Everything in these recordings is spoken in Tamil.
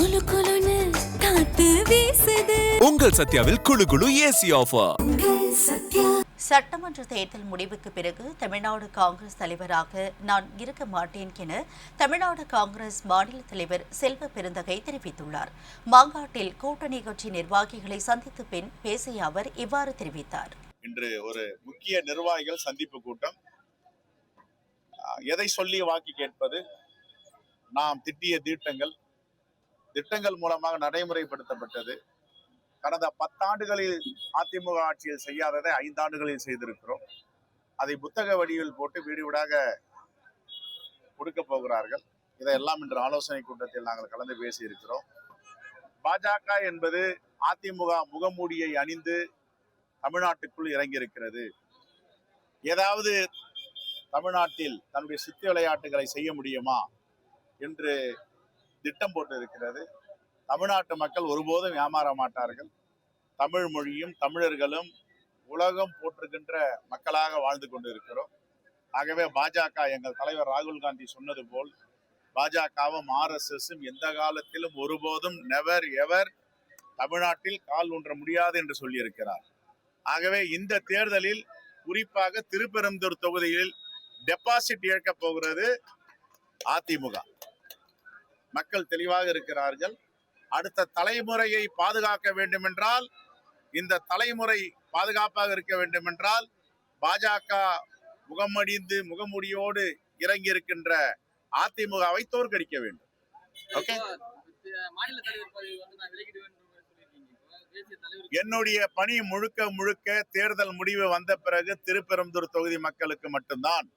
குளு குளுன்னு காத்து வீசுது. உங்கள் சத்யாவில் குளு குளு ஏசி ஆஃபர். சட்டமன்ற தேர்தல் முடிவுக்கு பிறகு தமிழ்நாடு காங்கிரஸ் தலைவராக நான் இருக்க மாட்டேன் என தமிழ்நாடு காங்கிரஸ் மாநில தலைவர் செல்வ பெருந்தகை தெரிவித்துள்ளார். மாங்காட்டில் கூட்டணி கட்சி நிர்வாகிகளை சந்தித்த பின் பேசிய அவர் இவ்வாறு தெரிவித்தார். இன்று ஒரு முக்கிய நிர்வாகிகள் சந்திப்பு கூட்டம். எதை சொல்லி வாக்கு கேட்பது? நாம் திட்டிய திட்டங்கள் மூலமாக நடைமுறைப்படுத்தப்பட்டது. கடந்த 10 ஆண்டுகளில் அதிமுக ஆட்சியில் செய்யாததை 5 ஆண்டுகளில் செய்திருக்கிறோம். அதை புத்தக வடிவில் போட்டு வீடு வீடாக கொடுக்க போகிறார்கள். இதையெல்லாம் இன்று ஆலோசனை கூட்டத்தில் நாங்கள் கலந்து பேசியிருக்கிறோம். பாஜக என்பது அதிமுக முகமூடியை அணிந்து தமிழ்நாட்டுக்குள் இறங்கியிருக்கிறது. ஏதாவது தமிழ்நாட்டில் தன்னுடைய சித்து விளையாட்டுகளை செய்ய முடியுமா என்று திட்டம் போட்டு இருக்கிறது. தமிழ்நாட்டு மக்கள் ஒருபோதும் ஏமாற மாட்டார்கள். தமிழ் மொழியும் தமிழர்களும் உலகம் போற்றுகின்ற மக்களாக வாழ்ந்து கொண்டு இருக்கிறோம். ஆகவே பாஜக, எங்கள் தலைவர் ராகுல் காந்தி சொன்னது போல், பாஜகவும் RSSம் எந்த காலத்திலும் ஒருபோதும் நெவர் எவர் தமிழ்நாட்டில் கால் ஊன்ற முடியாது என்று சொல்லியிருக்கிறார். ஆகவே இந்த தேர்தலில் குறிப்பாக திருப்பெரும்புதூர் தொகுதியில் டெபாசிட் இழக்கப் போகிறது அதிமுக. மக்கள் தெளிவாக இருக்கிறார்கள். அடுத்த தலைமுறையை பாதுகாக்க வேண்டும் என்றால், இந்த தலைமுறை பாதுகாப்பாக இருக்க வேண்டும் என்றால், பாஜக முகமூடியோடு இறங்கி இருக்கின்ற அதிமுகவை தோற்கடிக்க வேண்டும். ஓகே, என்னுடைய பணி முழுக்க தேர்தல் முடிவு வந்த பிறகு திருப்பெரும்புதூர் தொகுதி மக்களுக்கு மட்டும்தான்.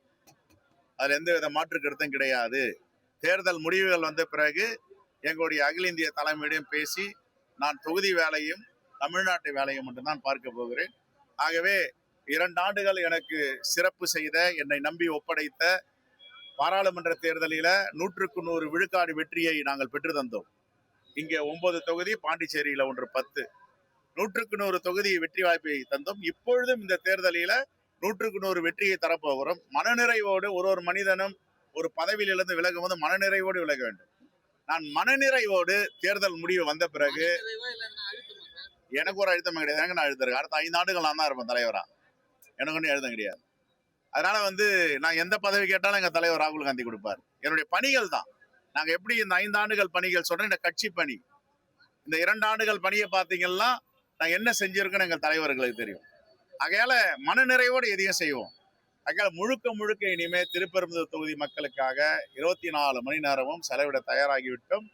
அதுல எந்த வித மாற்று கருத்தும் கிடையாது. தேர்தல் முடிவுகள் வந்த பிறகு எங்களுடைய அகில இந்திய தலைமையிடம் பேசி நான் தொகுதி வேலையும் தமிழ்நாட்டு வேலையும் மட்டும்தான் பார்க்க போகிறேன். ஆகவே 2 ஆண்டுகள் எனக்கு சிறப்பு செய்த, என்னை நம்பி ஒப்படைத்த பாராளுமன்ற தேர்தலில் 100க்கு 100 விழுக்காடு வெற்றியை நாங்கள் பெற்று தந்தோம். இங்கே 9 தொகுதி, பாண்டிச்சேரியில் 10, 100க்கு 100 தொகுதி வெற்றி வாய்ப்பை தந்தோம். இப்பொழுதும் இந்த தேர்தலில் 100க்கு 100 வெற்றியை தரப்போகிறோம். மனநிறைவோடு ஒரு மனிதனும் ஒரு பதவியிலிருந்து விலகும் போது மனநிறைவோடு விலக வேண்டும். நான் மனநிறைவோடு தேர்தல் முடிவு வந்த பிறகு எனக்கு ஒரு அழுத்தம் கிடையாது. எனக்கு நான் அழுத்தம், அடுத்த 5 ஆண்டுகள் நான் தான் இருப்பேன் தலைவரா. எனக்கு ஒன்றும் எழுதம் கிடையாது. அதனால நான் எந்த பதவி கேட்டாலும் எங்க தலைவர் ராகுல் காந்தி கொடுப்பார். என்னுடைய பணிகள் தான். நாங்க எப்படி இந்த 5 ஆண்டுகள் பணிகள் சொல்றேன், இந்த கட்சி பணி, இந்த 2 ஆண்டுகள் பணியை பார்த்தீங்கன்னா நான் என்ன செஞ்சிருக்கேன்னு எங்கள் தலைவர்களுக்கு தெரியும். ஆகையால மனநிறைவோடு எதையும் செய்வோம். ஆகையால முழுக்க இனிமே திருப்பெரும்புதூர் தொகுதி மக்களுக்காக 24 மணி நேரமும் செலவிட தயாராகிவிட்டோம்.